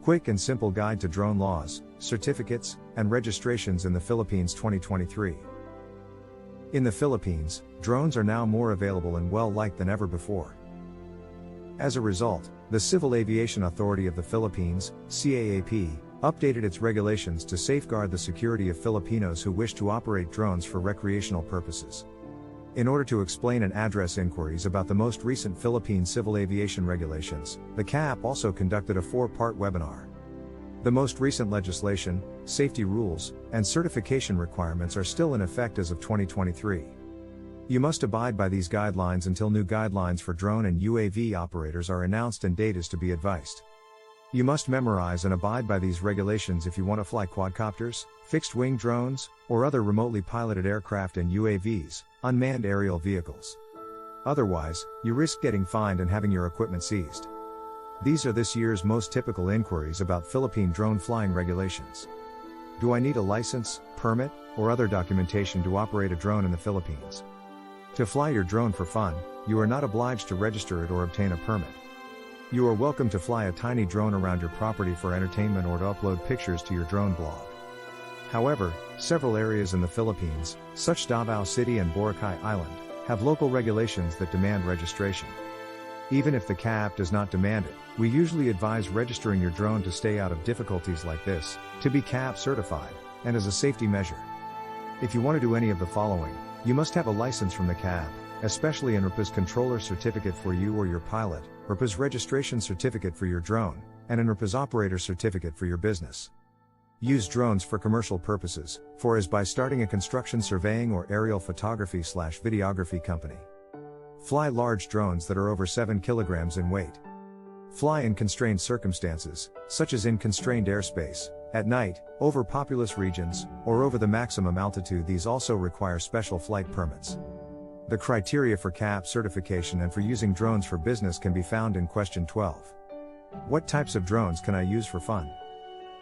Quick and simple guide to drone laws, certificates, and registrations in the Philippines 2023. In the Philippines, drones are now more available and well-liked than ever before. As a result, the Civil Aviation Authority of the Philippines, CAAP, updated its regulations to safeguard the security of Filipinos who wish to operate drones for recreational purposes. In order to explain and address inquiries about the most recent Philippine civil aviation regulations, the CAAP also conducted a 4-part webinar. The most recent legislation, safety rules, and certification requirements are still in effect as of 2023. You must abide by these guidelines until new guidelines for drone and UAV operators are announced and date is to be advised. You must memorize and abide by these regulations if you want to fly quadcopters, fixed-wing drones, or other remotely piloted aircraft and UAVs, unmanned aerial vehicles. Otherwise, you risk getting fined and having your equipment seized. These are this year's most typical inquiries about Philippine drone flying regulations. Do I need a license, permit, or other documentation to operate a drone in the Philippines? To fly your drone for fun, you are not obliged to register it or obtain a permit. You are welcome to fly a tiny drone around your property for entertainment or to upload pictures to your drone blog. However, several areas in the Philippines, such Davao City and Boracay Island, have local regulations that demand registration. Even if the CAAP does not demand it, we usually advise registering your drone to stay out of difficulties like this, to be CAAP certified, and as a safety measure. If you want to do any of the following, you must have a license from the CAAP, especially an RPAS controller certificate for you or your pilot, RPAS registration certificate for your drone, and an RPAS operator certificate for your business. Use drones for commercial purposes, for as by starting a construction surveying or aerial photography/videography company. Fly large drones that are over 7 kilograms in weight. Fly in constrained circumstances, such as in constrained airspace, at night, over populous regions, or over the maximum altitude. These also require special flight permits. The criteria for CAAP certification and for using drones for business can be found in question 12. What types of drones can I use for fun?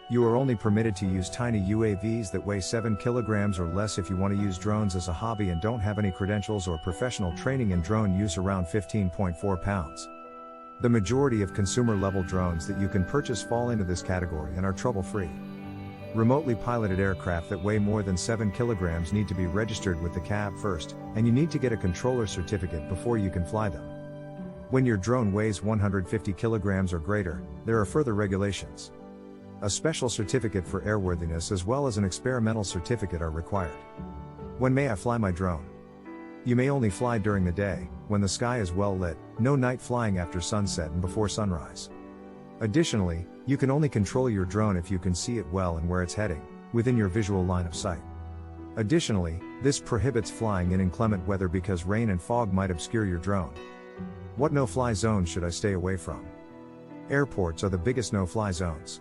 You are only permitted to use tiny UAVs that weigh 7 kilograms or less. If you want to use drones as a hobby and don't have any credentials or professional training in drone use, around 15.4 pounds. The majority of consumer-level drones that you can purchase fall into this category and are trouble-free. Remotely piloted aircraft that weigh more than 7 kilograms need to be registered with the CAAP first, and you need to get a controller certificate before you can fly them. When your drone weighs 150 kilograms or greater, there are further regulations. A special certificate for airworthiness as well as an experimental certificate are required. When may I fly my drone? You may only fly during the day, when the sky is well lit, no night flying after sunset and before sunrise. Additionally, you can only control your drone if you can see it well and where it's heading, within your visual line of sight. Additionally, this prohibits flying in inclement weather because rain and fog might obscure your drone. What no-fly zones should I stay away from? Airports are the biggest no-fly zones.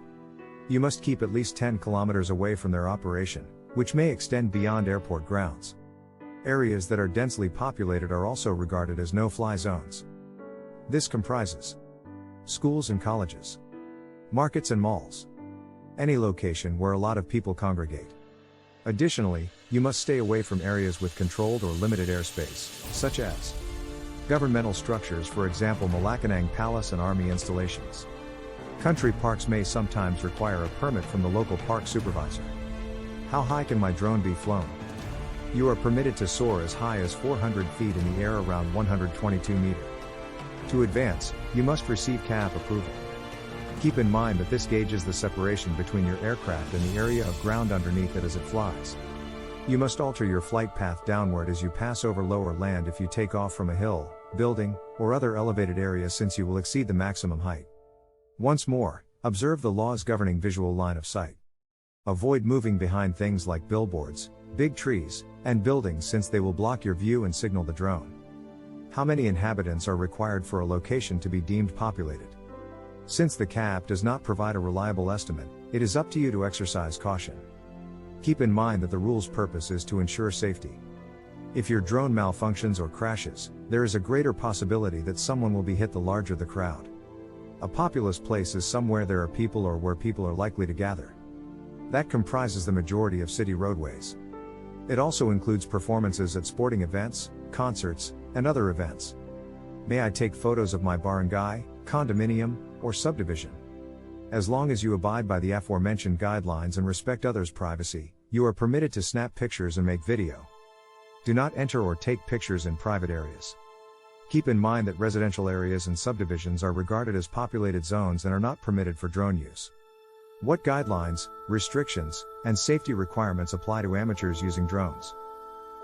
You must keep at least 10 kilometers away from their operation, which may extend beyond airport grounds. Areas that are densely populated are also regarded as no-fly zones. This comprises schools and colleges, markets and malls, any location where a lot of people congregate. Additionally, you must stay away from areas with controlled or limited airspace, such as governmental structures, for example Malacanang Palace and Army installations. Country parks may sometimes require a permit from the local park supervisor. How high can my drone be flown? You are permitted to soar as high as 400 feet in the air, around 122 meters. To advance, you must receive CAAP approval. Keep in mind that this gauges the separation between your aircraft and the area of ground underneath it as it flies. You must alter your flight path downward as you pass over lower land if you take off from a hill, building, or other elevated area, since you will exceed the maximum height. Once more, observe the laws governing visual line of sight. Avoid moving behind things like billboards, big trees, and buildings, since they will block your view and signal the drone. How many inhabitants are required for a location to be deemed populated? Since the CAAP does not provide a reliable estimate, it is up to you to exercise caution. Keep in mind that the rule's purpose is to ensure safety. If your drone malfunctions or crashes, there is a greater possibility that someone will be hit the larger the crowd. A populous place is somewhere there are people or where people are likely to gather. That comprises the majority of city roadways. It also includes performances at sporting events, concerts, and other events. May I take photos of my barangay, condominium, or subdivision? As long as you abide by the aforementioned guidelines and respect others' privacy, you are permitted to snap pictures and make video. Do not enter or take pictures in private areas. Keep in mind that residential areas and subdivisions are regarded as populated zones and are not permitted for drone use. What guidelines, restrictions, and safety requirements apply to amateurs using drones?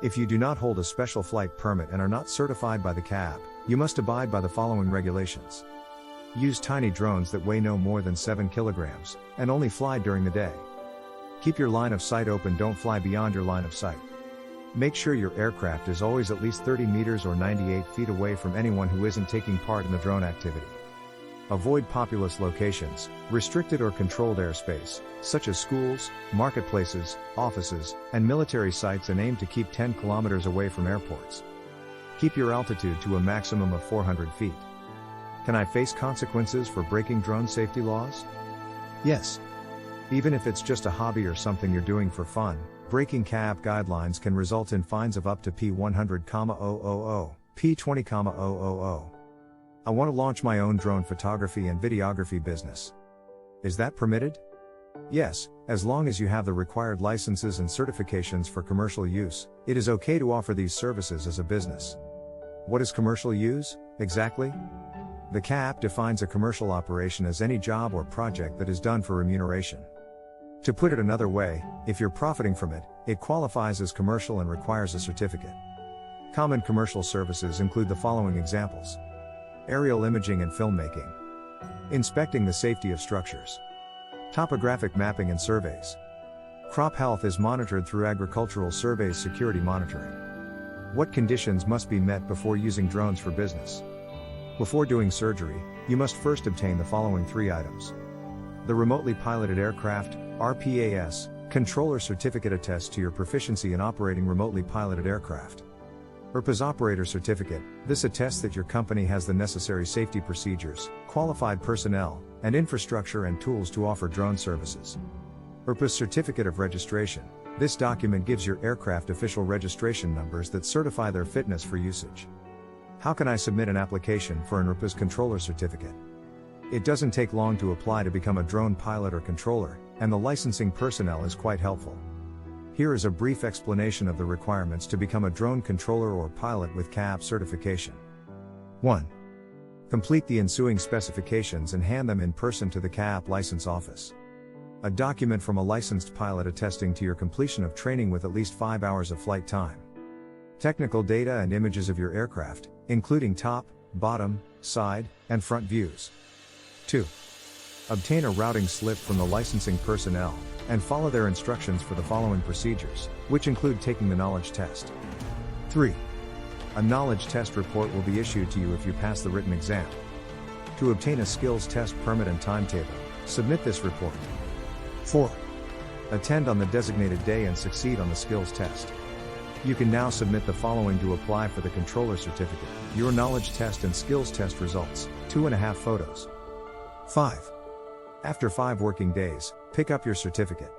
If you do not hold a special flight permit and are not certified by the CAB, you must abide by the following regulations. Use tiny drones that weigh no more than 7 kilograms, and only fly during the day. Keep your line of sight open, don't fly beyond your line of sight. Make sure your aircraft is always at least 30 meters or 98 feet away from anyone who isn't taking part in the drone activity. Avoid populous locations, restricted or controlled airspace, such as schools, marketplaces, offices, and military sites, and aim to keep 10 kilometers away from airports. Keep your altitude to a maximum of 400 feet. Can I face consequences for breaking drone safety laws? Yes. Even if it's just a hobby or something you're doing for fun, breaking CAB guidelines can result in fines of up to P100,000, P20,000. I want to launch my own drone photography and videography business. Is that permitted? Yes, as long as you have the required licenses and certifications for commercial use, it is okay to offer these services as a business. What is commercial use, exactly? The CAB defines a commercial operation as any job or project that is done for remuneration. To put it another way, if you're profiting from it, it qualifies as commercial and requires a certificate. Common commercial services include the following examples: aerial imaging and filmmaking, inspecting the safety of structures, topographic mapping and surveys. Crop health is monitored through agricultural surveys, security monitoring. What conditions must be met before using drones for business? Before doing surgery, you must first obtain the following 3 items. The Remotely Piloted Aircraft, RPAS, Controller Certificate attests to your proficiency in operating remotely piloted aircraft. RPAS Operator Certificate, this attests that your company has the necessary safety procedures, qualified personnel, and infrastructure and tools to offer drone services. RPAS Certificate of Registration, this document gives your aircraft official registration numbers that certify their fitness for usage. How can I submit an application for an RPAS Controller Certificate? It doesn't take long to apply to become a drone pilot or controller, and the licensing personnel is quite helpful. Here is a brief explanation of the requirements to become a drone controller or pilot with CAB certification. 1. Complete the ensuing specifications and hand them in person to the CAB license office. A document from a licensed pilot attesting to your completion of training with at least 5 hours of flight time. Technical data and images of your aircraft, including top, bottom, side, and front views. 2. Obtain a routing slip from the licensing personnel, and follow their instructions for the following procedures, which include taking the knowledge test. 3. A knowledge test report will be issued to you if you pass the written exam. To obtain a skills test permit and timetable, submit this report. 4. Attend on the designated day and succeed on the skills test. You can now submit the following to apply for the controller certificate: your knowledge test and skills test results, 2.5 photos. 5. After 5 working days, pick up your certificate.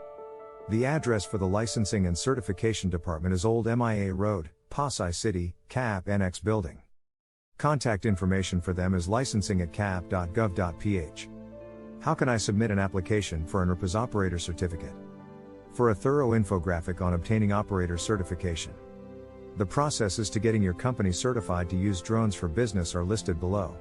The address for the Licensing and Certification Department is Old MIA Road, Pasay City, CAB Annex Building. Contact information for them is licensing@cab.gov.ph. How can I submit an application for an RPAS Operator Certificate? For a thorough infographic on obtaining operator certification. The processes to getting your company certified to use drones for business are listed below.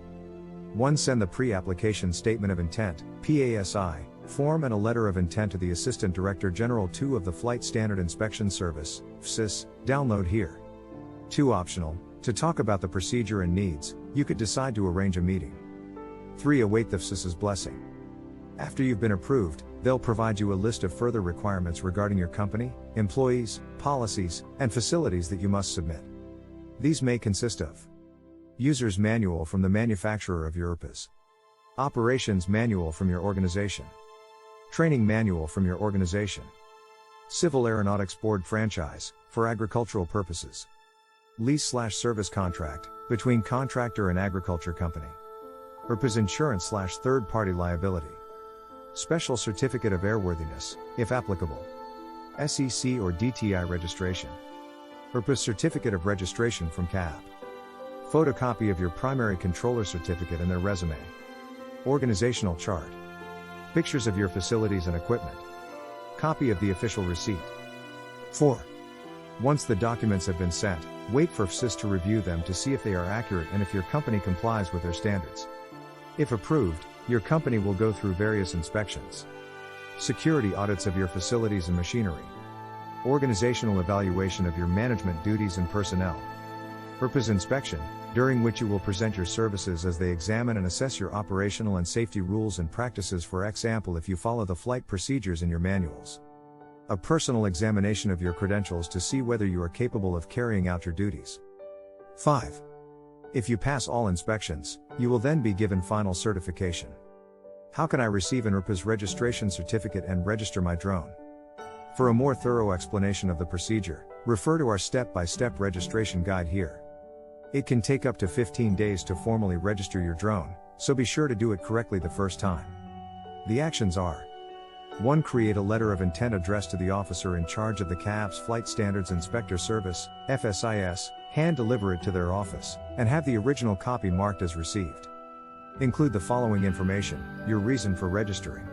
1. Send the pre-application Statement of Intent, PASI, form and a letter of intent to the Assistant Director General 2 of the Flight Standard Inspection Service, FSIS, download here. 2. Optional, to talk about the procedure and needs, you could decide to arrange a meeting. 3. Await the FSIS's blessing. After you've been approved, they'll provide you a list of further requirements regarding your company, employees, policies, and facilities that you must submit. These may consist of User's Manual from the manufacturer of your RPAS, Operations Manual from your organization, Training Manual from your organization, Civil Aeronautics Board Franchise, for agricultural purposes, Lease/service contract, between contractor and agriculture company, RPAS insurance/third-party liability, Special Certificate of Airworthiness, if applicable, SEC or DTI registration, RPAS Certificate of Registration from CAB, photocopy of your primary controller certificate and their resume, organizational chart, Pictures of your facilities and equipment. Copy of the official receipt. 4. Once the documents have been sent, wait for FSIS to review them to see if they are accurate and if your company complies with their standards. If approved, your company will go through various inspections. Security audits of your facilities and machinery. Organizational evaluation of your management duties and personnel. RPAS inspection, during which you will present your services as they examine and assess your operational and safety rules and practices, for example if you follow the flight procedures in your manuals. A personal examination of your credentials to see whether you are capable of carrying out your duties. 5. If you pass all inspections, you will then be given final certification. How can I receive an RPAS registration certificate and register my drone? For a more thorough explanation of the procedure, refer to our step-by-step registration guide here. It can take up to 15 days to formally register your drone, so be sure to do it correctly the first time. The actions are: 1. Create a letter of intent addressed to the officer in charge of the CAAP's Flight Standards Inspector Service, FSIS, hand deliver it to their office, and have the original copy marked as received. Include the following information: your reason for registering,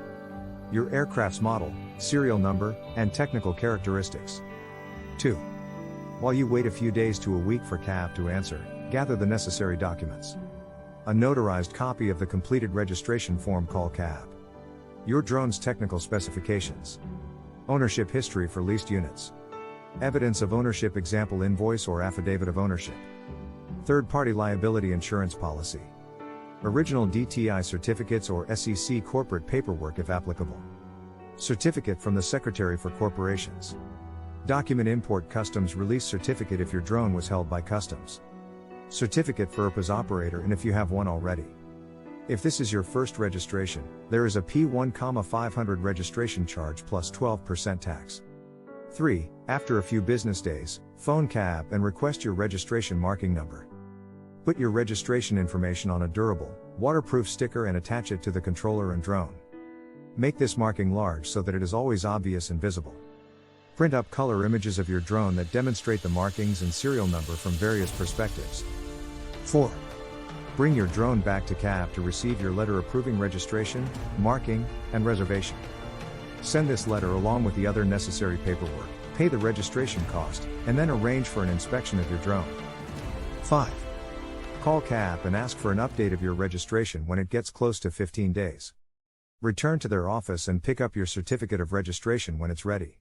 your aircraft's model, serial number, and technical characteristics. 2. While you wait a few days to a week for CAAP to answer, gather the necessary documents. A notarized copy of the completed registration form. Call CAAP. Your drone's technical specifications. Ownership history for leased units. Evidence of ownership, example invoice or affidavit of ownership. Third-party liability insurance policy. Original DTI certificates or SEC corporate paperwork if applicable. Certificate from the Secretary for Corporations. Document import customs release certificate if your drone was held by customs. Certificate for RPAS operator and if you have one already. If this is your first registration, there is a P1,500 registration charge plus 12% tax. 3. After a few business days, phone CAAP and request your registration marking number. Put your registration information on a durable, waterproof sticker and attach it to the controller and drone. Make this marking large so that it is always obvious and visible. Print up color images of your drone that demonstrate the markings and serial number from various perspectives. 4. Bring your drone back to CAAP to receive your letter approving registration, marking, and reservation. Send this letter along with the other necessary paperwork, pay the registration cost, and then arrange for an inspection of your drone. 5. Call CAAP and ask for an update of your registration when it gets close to 15 days. Return to their office and pick up your certificate of registration when it's ready.